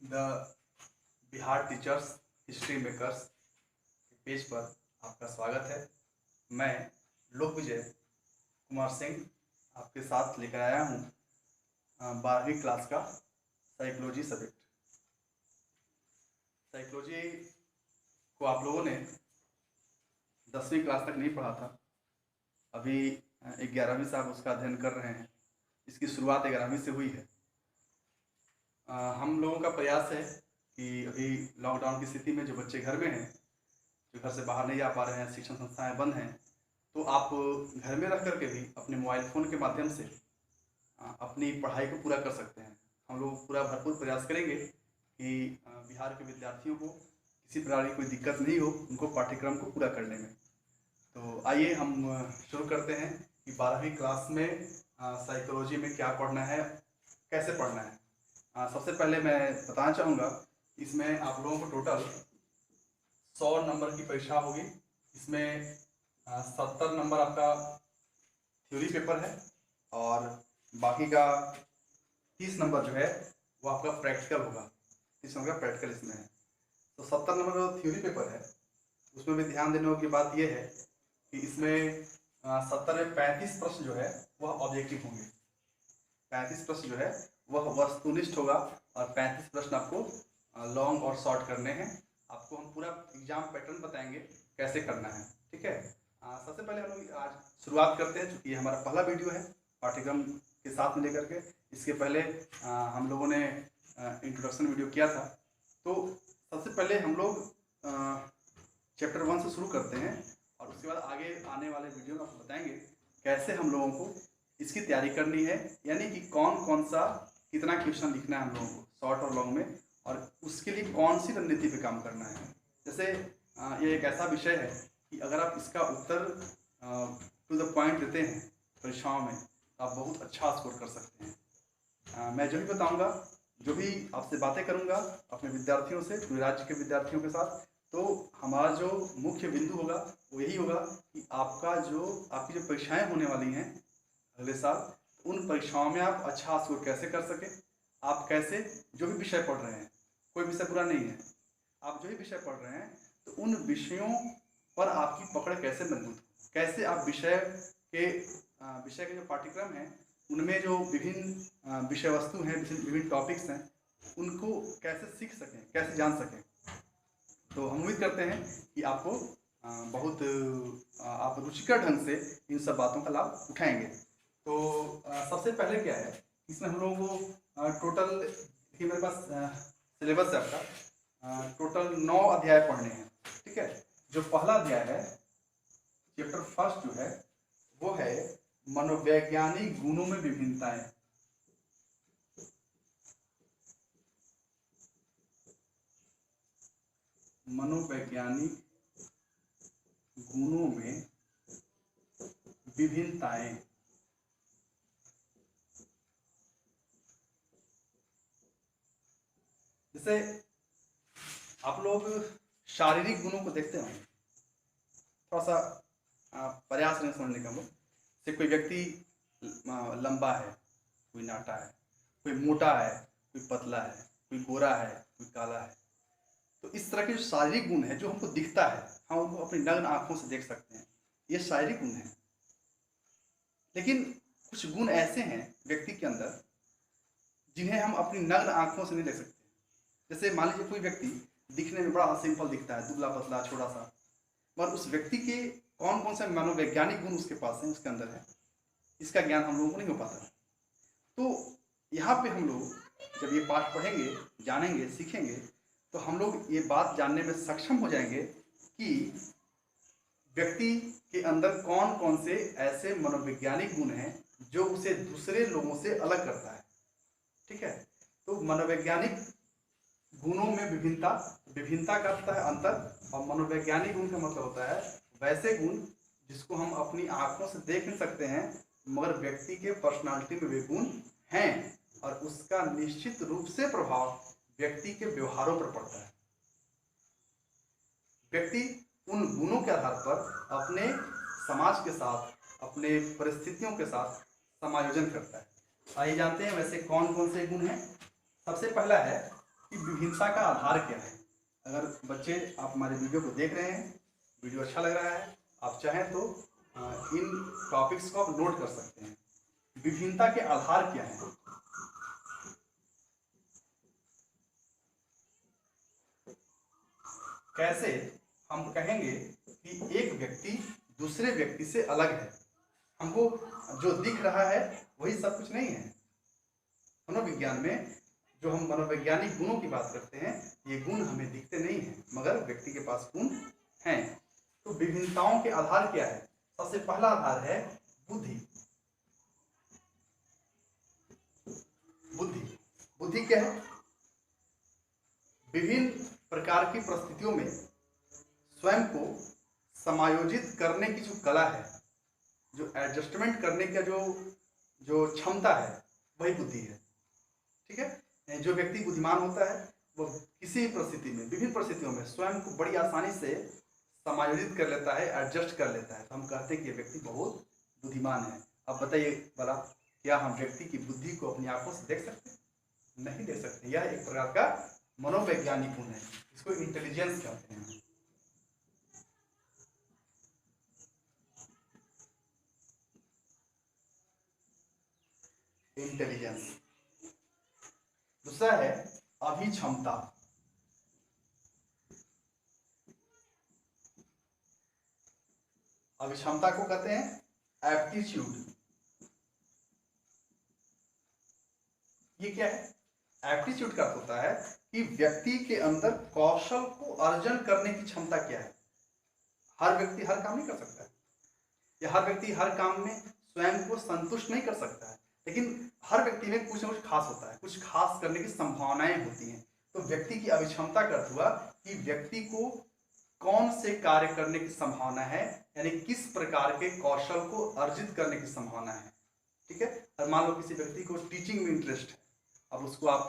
The Bihar teachers history makers page पर आपका स्वागत है। मैं लोक विजय कुमार सिंह आपके साथ लेकर आया हूँ 12वीं क्लास का साइकोलॉजी सब्जेक्ट। साइकोलॉजी को आप लोगों ने 10वीं क्लास तक नहीं पढ़ा था। अभी 11वीं से आप उसका अध्ययन कर रहे हैं। इसकी शुरुआत 11वीं से हुई है। हम लोगों का प्रयास है कि अभी लॉकडाउन की स्थिति में जो बच्चे घर में हैं, जो घर से बाहर नहीं जा पा रहे हैं, शिक्षण संस्थाएं बंद हैं, तो आप घर में रह करके भी अपने मोबाइल फ़ोन के माध्यम से अपनी पढ़ाई को पूरा कर सकते हैं। हम लोग पूरा भरपूर प्रयास करेंगे कि बिहार के विद्यार्थियों को किसी प्रकार की कोई दिक्कत नहीं हो उनको पाठ्यक्रम को पूरा करने में। तो आइए हम शुरू करते हैं कि 12वीं क्लास में साइकोलॉजी में क्या पढ़ना है, कैसे पढ़ना है। सबसे पहले मैं बताना चाहूँगा, इसमें आप लोगों को टोटल 100 नंबर की परीक्षा होगी। इसमें 70 नंबर आपका थ्योरी पेपर है और बाकी का 30 नंबर जो है वो आपका प्रैक्टिकल होगा। 30 नंबर का प्रैक्टिकल इसमें है। तो 70 नंबर का थ्योरी पेपर है, उसमें भी ध्यान देने की बात यह है कि इसमें 70 में 35 प्रश्न जो है वह ऑब्जेक्टिव होंगे। 35 प्रश्न जो है वह वस्तुनिष्ठ होगा और 35 प्रश्न आपको लॉन्ग और शॉर्ट करने हैं। आपको हम पूरा एग्जाम पैटर्न बताएंगे कैसे करना है, ठीक है। सबसे पहले हम लोग आज शुरुआत करते हैं, क्योंकि ये हमारा पहला वीडियो है पाठ्यक्रम के साथ में लेकर के। इसके पहले हम लोगों ने इंट्रोडक्शन वीडियो किया था। तो सबसे पहले हम लोग चैप्टर 1 से शुरू करते हैं और उसके बाद आगे आने वाले वीडियो में आपको बताएंगे कैसे हम लोगों को इसकी तैयारी करनी है, यानी कि कौन कौन सा कितना क्वेश्चन लिखना है हम लोगों को शॉर्ट और लॉन्ग में, और उसके लिए कौन सी रणनीति पे काम करना है। जैसे ये एक ऐसा विषय है कि अगर आप इसका उत्तर टू द पॉइंट देते हैं परीक्षाओं में तो आप बहुत अच्छा स्कोर कर सकते हैं। मैं जो भी बताऊंगा, जो भी आपसे बातें करूंगा अपने विद्यार्थियों से, पूरे राज्य के विद्यार्थियों के साथ, तो हमारा जो मुख्य बिंदु होगा वो यही होगा कि आपकी जो परीक्षाएं होने वाली हैं अगले साल, उन परीक्षाओं में आप अच्छा स्कोर कैसे कर सके। आप कैसे जो भी विषय पढ़ रहे हैं, कोई विषय पूरा नहीं है, आप जो भी विषय पढ़ रहे हैं तो उन विषयों पर आपकी पकड़ कैसे मजबूत हो, कैसे आप विषय के जो पाठ्यक्रम हैं उनमें जो विभिन्न विषय वस्तु हैं, विभिन्न टॉपिक्स हैं, उनको कैसे सीख सकें, कैसे जान सकें। तो हम उम्मीद करते हैं कि आपको बहुत आप रुचिकर ढंग से इन सब बातों का लाभ उठाएंगे। तो सबसे पहले क्या है, इसमें हम लोगों को टोटल देखिए मेरे पास सिलेबस है आपका, टोटल 9 अध्याय पढ़ने हैं, ठीक है। जो पहला अध्याय है, चैप्टर फर्स्ट जो है वो है मनोवैज्ञानिक गुणों में विभिन्नताएं। मनोवैज्ञानिक गुणों में विभिन्नताएं। जैसे आप लोग शारीरिक गुणों को देखते हैं, थोड़ा सा प्रयास नहीं समझने का हम लोग। जैसे कोई व्यक्ति लंबा है, कोई नाटा है, कोई मोटा है, कोई पतला है, कोई गोरा है, कोई काला है। तो इस तरह के जो शारीरिक गुण है जो हमको दिखता है, हम उनको अपनी नग्न आंखों से देख सकते हैं, ये शारीरिक गुण है। लेकिन कुछ गुण ऐसे हैं व्यक्ति के अंदर जिन्हें हम अपनी नग्न आंखों से नहीं देख सकते। जैसे मान लीजिए कोई व्यक्ति दिखने में बड़ा सिंपल दिखता है, दुबला पतला छोटा सा, मगर उस व्यक्ति के कौन कौन से मनोवैज्ञानिक गुण उसके पास हैं, उसके अंदर है, इसका ज्ञान हम लोगों को नहीं हो पाता। तो यहाँ पे हम लोग जब ये पाठ पढ़ेंगे, जानेंगे, सीखेंगे, तो हम लोग ये बात जानने में सक्षम हो जाएंगे कि व्यक्ति के अंदर कौन कौन से ऐसे मनोवैज्ञानिक गुण हैं जो उसे दूसरे लोगों से अलग करता है, ठीक है। तो मनोवैज्ञानिक गुणों में विभिन्नता का होता है अंतर, और मनोवैज्ञानिक गुण का मतलब होता है वैसे गुण जिसको हम अपनी आंखों से देख नहीं सकते हैं, मगर व्यक्ति के पर्सनालिटी में वे गुण हैं और उसका निश्चित रूप से प्रभाव व्यक्ति के व्यवहारों पर पड़ता है। व्यक्ति उन गुणों के आधार पर अपने समाज के साथ, अपने परिस्थितियों के साथ समायोजन करता है। आइए जानते हैं वैसे कौन कौन से गुण हैं। सबसे पहला है कि विभिन्नता का आधार क्या है। अगर बच्चे आप हमारे वीडियो को देख रहे हैं, वीडियो अच्छा लग रहा है, आप चाहें तो इन टॉपिक्स को आप नोट कर सकते हैं। विभिन्नता के आधार क्या है? कैसे हम कहेंगे कि एक व्यक्ति दूसरे व्यक्ति से अलग है? हमको जो दिख रहा है वही सब कुछ नहीं है। मनोविज्ञान में जो हम मनोवैज्ञानिक गुणों की बात करते हैं, ये गुण हमें दिखते नहीं हैं, मगर व्यक्ति के पास गुण हैं। तो विभिन्नताओं के आधार क्या है? सबसे पहला आधार है बुद्धि। बुद्धि बुद्धि क्या है? विभिन्न प्रकार की परिस्थितियों में स्वयं को समायोजित करने की जो कला है, जो एडजस्टमेंट करने का जो क्षमता है, वही बुद्धि है। ठीक है। जो व्यक्ति बुद्धिमान होता है वो किसी भी परिस्थिति में, विभिन्न परिस्थितियों में स्वयं को बड़ी आसानी से समायोजित कर लेता है, एडजस्ट कर लेता है। तो हम कहते हैं कि ये व्यक्ति बहुत बुद्धिमान है। अब बताइए भला, क्या हम व्यक्ति की बुद्धि को अपनी आंखों से देख सकते हैं? नहीं देख सकते। यह एक प्रकार का मनोवैज्ञानिक गुण है, इसको इंटेलिजेंस कहते हैं। इंटेलिजेंस। दूसरा है अभिक्षमता। अभिक्षमता को कहते हैं एप्टीट्यूड। ये क्या है? एप्टीट्यूड का होता है कि व्यक्ति के अंदर कौशल को अर्जन करने की क्षमता क्या है। हर व्यक्ति हर काम नहीं कर सकता है, या हर व्यक्ति हर काम में स्वयं को संतुष्ट नहीं कर सकता है, लेकिन हर व्यक्ति में कुछ न कुछ खास होता है, कुछ खास करने की संभावनाएं होती हैं। तो व्यक्ति की अभिक्षमता का अर्थ हुआ कि व्यक्ति को कौन से कार्य करने की संभावना है, यानी किस प्रकार के कौशल को अर्जित करने की संभावना है। ठीक है। और मान लो किसी व्यक्ति को टीचिंग में इंटरेस्ट है, अब उसको आप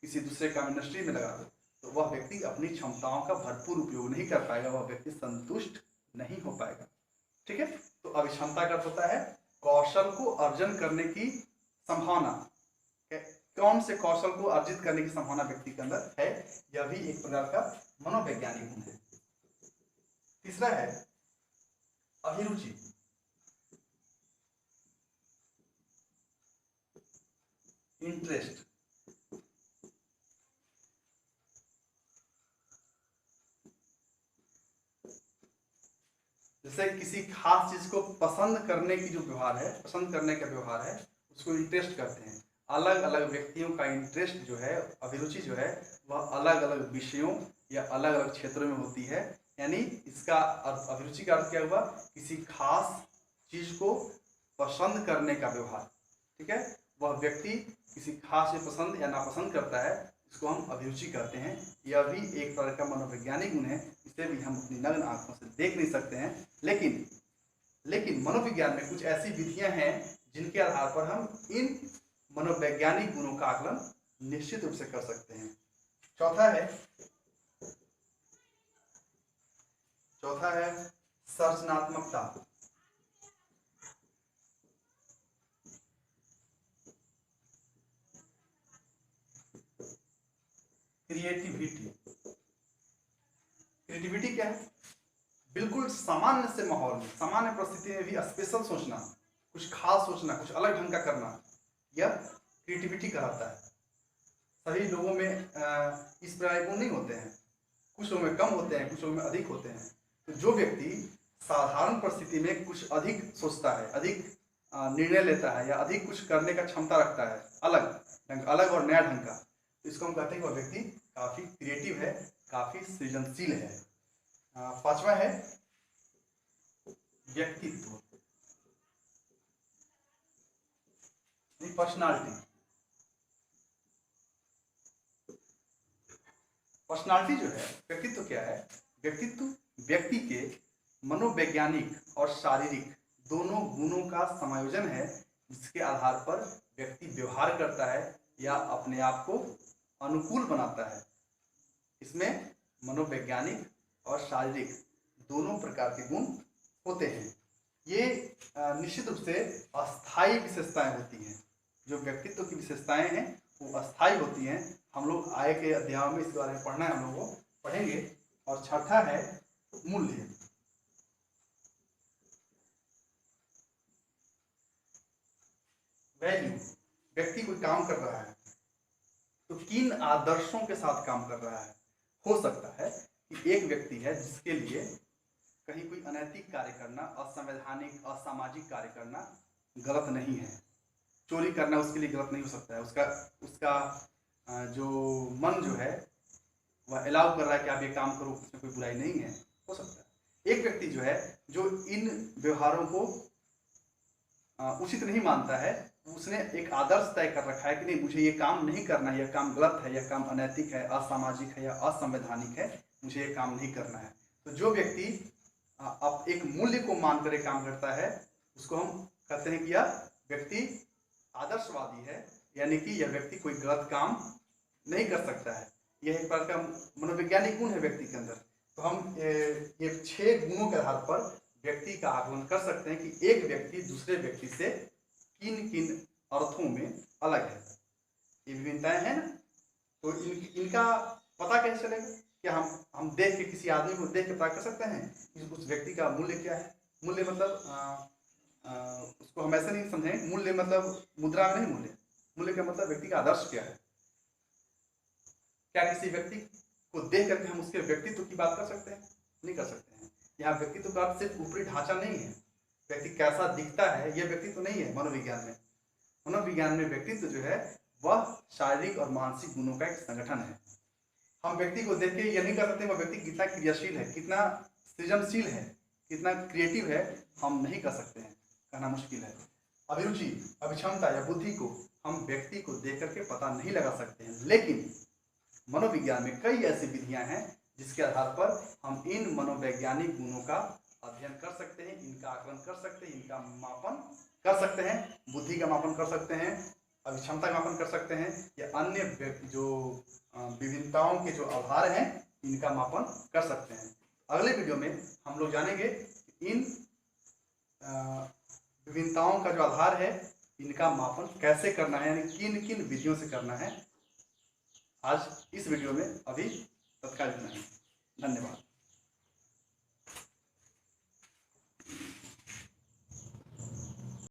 किसी दूसरे काम इंडस्ट्री में लगा दो, तो वह व्यक्ति अपनी क्षमताओं का भरपूर उपयोग नहीं कर पाएगा, वह व्यक्ति संतुष्ट नहीं हो पाएगा। ठीक है। तो अभिक्षमता का होता है कौशल को अर्जन करने की संभावना, कौन से कौशल को अर्जित करने की संभावना व्यक्ति के अंदर है। यह भी एक प्रकार का मनोवैज्ञानिक गुण है। तीसरा है अभिरुचि। इंटरेस्ट। जैसे किसी खास चीज को पसंद करने की जो व्यवहार है, पसंद करने का व्यवहार है, उसको इंटरेस्ट कहते हैं। अलग अलग व्यक्तियों का इंटरेस्ट जो है, अभिरुचि जो है, वह अलग अलग विषयों या अलग अलग क्षेत्रों में होती है। यानी इसका अर्थ, अभिरुचि का अर्थ क्या हुआ? किसी खास चीज को पसंद करने का व्यवहार। ठीक है। वह व्यक्ति किसी खास चीज पसंद या नापसंद करता है, इसको हम अभिरुचि कहते हैं। यह भी एक प्रकार का मनोवैज्ञानिक गुण है, इसे भी हम अपनी नग्न आंखों से देख नहीं सकते हैं, लेकिन मनोविज्ञान में कुछ ऐसी विधियां हैं जिनके आधार पर हम इन मनोवैज्ञानिक गुणों का आकलन निश्चित रूप से कर सकते हैं। चौथा है सृजनात्मकता। क्रिएटिविटी क्या है? बिल्कुल सामान्य से माहौल में, सामान्य परिस्थिति में भी स्पेशल सोचना, कुछ खास सोचना, कुछ अलग ढंग का करना, यह क्रिएटिविटी कहलाता है। सभी लोगों में इस प्रकार गुण नहीं होते हैं, कुछ लोगों में कम होते हैं, कुछ लोगों में अधिक होते हैं। तो जो व्यक्ति साधारण परिस्थिति में कुछ अधिक सोचता है, अधिक निर्णय लेता है, या अधिक कुछ करने का क्षमता रखता है, अलग और नया ढंग का, तो इसको हम कहते हैं कि वह व्यक्ति काफी क्रिएटिव है, काफी सृजनशील है। पांचवा है व्यक्तित्व, पर्सनालिटी। पर्सनालिटी जो है, व्यक्तित्व क्या है? व्यक्तित्व व्यक्ति के मनोवैज्ञानिक और शारीरिक दोनों गुणों का समायोजन है, जिसके आधार पर व्यक्ति व्यवहार करता है या अपने आप को अनुकूल बनाता है। इसमें मनोवैज्ञानिक और शारीरिक दोनों प्रकार के गुण होते हैं। ये निश्चित रूप से अस्थायी विशेषताएं होती हैं। जो व्यक्तित्व की विशेषताएं हैं वो अस्थायी होती हैं। हम लोग आय के अध्याय में इसके बारे में पढ़ना है, हम लोगों को पढ़ेंगे। और छठा है मूल्य। वैल्यू, व्यक्ति कोई काम कर रहा है तो किन आदर्शों के साथ काम कर रहा है। हो सकता है कि एक व्यक्ति है जिसके लिए कहीं कोई अनैतिक कार्य करना, असंवैधानिक, असामाजिक कार्य करना गलत नहीं है। चोरी करना उसके लिए गलत नहीं हो सकता है। उसका जो मन जो है वह अलाउ कर रहा है कि आप ये काम करो, उसमें कोई बुराई नहीं है, हो सकता है। एक व्यक्ति जो है जो इन व्यवहारों को उचित नहीं मानता है, उसने एक आदर्श तय कर रखा है कि नहीं, मुझे ये काम नहीं करना है, यह काम गलत है, यह काम अनैतिक है, असामाजिक है या असंवैधानिक है, मुझे ये काम नहीं करना है। तो जो व्यक्ति अब एक मूल्य को मानकर एक काम करता है, उसको हम कहते हैं कि यह व्यक्ति आदर्शवादी है, यानी कि यह व्यक्ति कोई गलत काम नहीं कर सकता है। यह एक प्रकार का मनोवैज्ञानिक गुण है व्यक्ति के अंदर। तो हम ये 6 गुणों के आधार पर व्यक्ति का आकलन कर सकते हैं कि एक व्यक्ति दूसरे व्यक्ति से किन किन अर्थों में अलग है। ये विभिन्नताएं हैं ना, तो इनका पता कैसे चलेगा? क्या हम देख के किसी आदमी को देख के पता कर सकते हैं कि उस व्यक्ति का मूल्य क्या है? मूल्य मतलब उसको हम ऐसे नहीं समझें, मूल्य मतलब मुद्रा में नहीं, मूल्य का मतलब व्यक्ति का आदर्श क्या है। क्या किसी व्यक्ति को देख करके हम उसके व्यक्तित्व की बात कर सकते हैं? नहीं कर सकते हैं। यहाँ व्यक्तित्व का अर्थ सिर्फ ऊपरी ढांचा नहीं है, व्यक्ति कैसा दिखता है यह व्यक्तित्व नहीं है। मनोविज्ञान में व्यक्तित्व जो है वह शारीरिक और मानसिक गुणों का एक संगठन है। हम व्यक्ति को देख के यह नहीं कर सकते वह व्यक्ति कितना क्रियाशील है, कितना सृजनशील है, कितना क्रिएटिव है, हम नहीं कर सकते हैं, कहना मुश्किल है। अभिरुचि, अभिक्षमता या बुद्धि को हम व्यक्ति को देख करके पता नहीं लगा सकते हैं, लेकिन मनोविज्ञान में कई ऐसी विधियां हैं जिसके आधार पर हम इन मनोवैज्ञानिक गुणों का अध्ययन कर सकते हैं, इनका आकलन कर सकते हैं, इनका मापन कर सकते हैं। बुद्धि का मापन कर सकते हैं, अभिक्षमता का मापन कर सकते हैं, या अन्य जो विभिन्नताओं के जो आधार हैं इनका मापन कर सकते हैं। अगले वीडियो में हम लोग जानेंगे इन विभिन्नताओं का जो आधार है इनका मापन कैसे करना है, यानी किन किन विधियों से करना है। आज इस वीडियो में अभी तत्काल इतना ही। धन्यवाद।